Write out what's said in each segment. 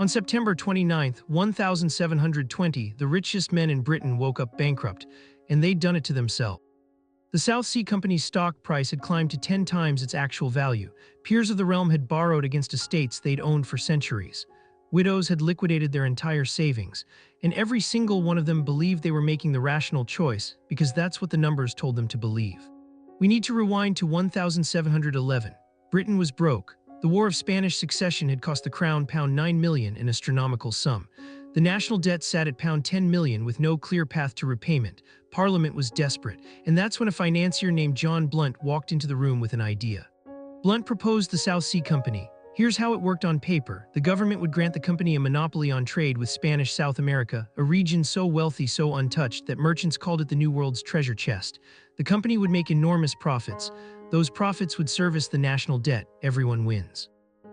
On September 29, 1720, the richest men in Britain woke up bankrupt, and they'd done it to themselves. The South Sea Company's stock price had climbed to 10 times its actual value. Peers of the realm had borrowed against estates they'd owned for centuries. Widows had liquidated their entire savings, and every single one of them believed they were making the rational choice because that's what the numbers told them to believe. We need to rewind to 1711. Britain was broke. The War of Spanish Succession had cost the crown £9 million, an astronomical sum. The national debt sat at £10 million with no clear path to repayment. Parliament was desperate, and that's when a financier named John Blunt walked into the room with an idea. Blunt proposed the South Sea Company. Here's how it worked on paper. The government would grant the company a monopoly on trade with Spanish South America, a region so wealthy, so untouched, that merchants called it the New World's treasure chest. The company would make enormous profits. Those profits would service the national debt. Everyone wins.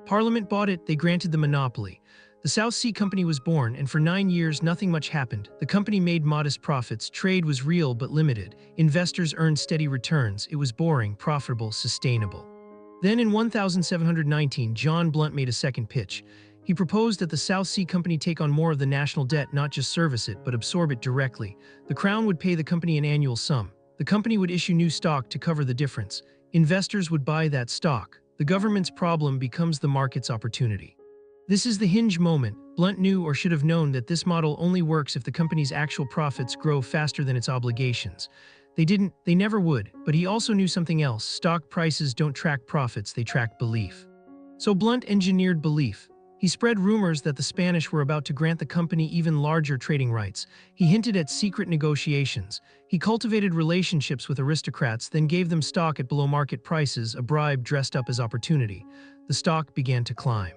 Parliament bought it. They granted the monopoly. The South Sea Company was born, and for 9 years nothing much happened. The company made modest profits. Trade was real but limited. Investors earned steady returns. It was boring, profitable, sustainable. Then in 1719, John Blunt made a second pitch. He proposed that the South Sea Company take on more of the national debt, not just service it, but absorb it directly. The Crown would pay the company an annual sum. The company would issue new stock to cover the difference. Investors would buy that stock. The government's problem becomes the market's opportunity. This is the hinge moment. Blunt knew, or should have known, that this model only works if the company's actual profits grow faster than its obligations. They didn't, they never would, but he also knew something else. Stock prices don't track profits, they track belief. So Blunt engineered belief. He spread rumors that the Spanish were about to grant the company even larger trading rights. He hinted at secret negotiations. He cultivated relationships with aristocrats, then gave them stock at below-market prices, a bribe dressed up as opportunity. The stock began to climb.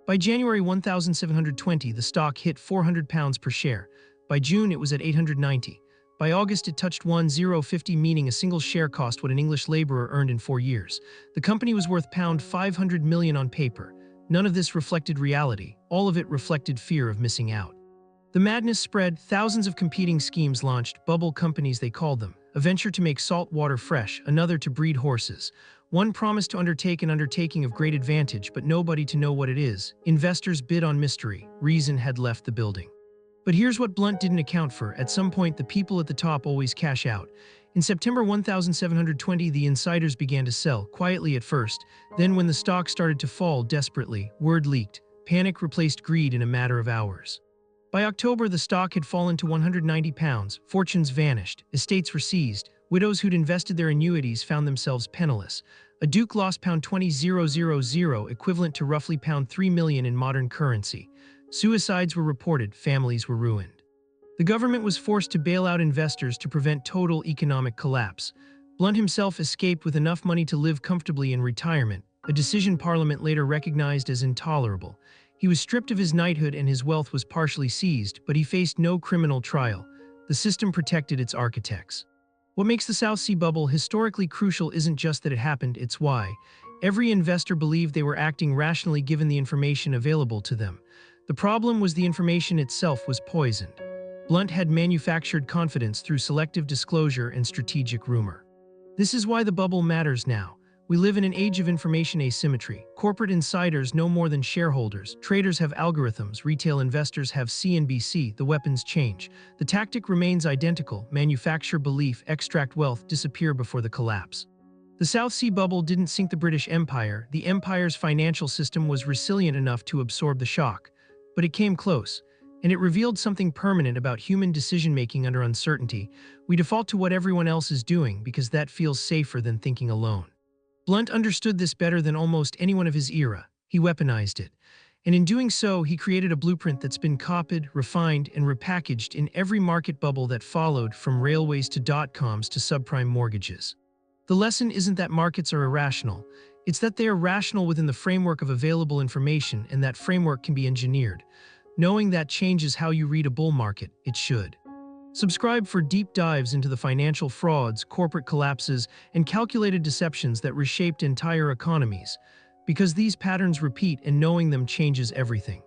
By January 1720, the stock hit £400 per share. By June, it was at £890. By August, it touched £1050, meaning a single share cost what an English laborer earned in 4 years. The company was worth £500 million on paper. None of this reflected reality. All of it reflected fear of missing out. The madness spread. Thousands of competing schemes launched, bubble companies they called them. A venture to make salt water fresh, another to breed horses. One promised to undertake an undertaking of great advantage, but nobody to know what it is. Investors bid on mystery. Reason had left the building. But here's what Blunt didn't account for. At some point, the people at the top always cash out. In September 1720, the insiders began to sell, quietly at first. Then when the stock started to fall desperately, word leaked. Panic replaced greed in a matter of hours. By October, the stock had fallen to £190. Fortunes vanished. Estates were seized. Widows who'd invested their annuities found themselves penniless. A duke lost £20,000, equivalent to roughly £3 million in modern currency. Suicides were reported. Families were ruined. The government was forced to bail out investors to prevent total economic collapse. Blunt himself escaped with enough money to live comfortably in retirement, a decision Parliament later recognized as intolerable. He was stripped of his knighthood and his wealth was partially seized, but he faced no criminal trial. The system protected its architects. What makes the South Sea Bubble historically crucial isn't just that it happened, it's why. Every investor believed they were acting rationally given the information available to them. The problem was the information itself was poisoned. Blunt had manufactured confidence through selective disclosure and strategic rumor. This is why the bubble matters now. We live in an age of information asymmetry. Corporate insiders know more than shareholders. Traders have algorithms. Retail investors have CNBC. The weapons change. The tactic remains identical. Manufacture belief, extract wealth, disappear before the collapse. The South Sea Bubble didn't sink the British Empire. The empire's financial system was resilient enough to absorb the shock. But it came close, and it revealed something permanent about human decision-making under uncertainty. We default to what everyone else is doing because that feels safer than thinking alone. Blunt understood this better than almost anyone of his era. He weaponized it. And in doing so, he created a blueprint that's been copied, refined, and repackaged in every market bubble that followed, from railways to dot-coms to subprime mortgages. The lesson isn't that markets are irrational. It's that they are rational within the framework of available information, and that framework can be engineered. Knowing that changes how you read a bull market, it should. Subscribe for deep dives into the financial frauds, corporate collapses, and calculated deceptions that reshaped entire economies. Because these patterns repeat, and knowing them changes everything.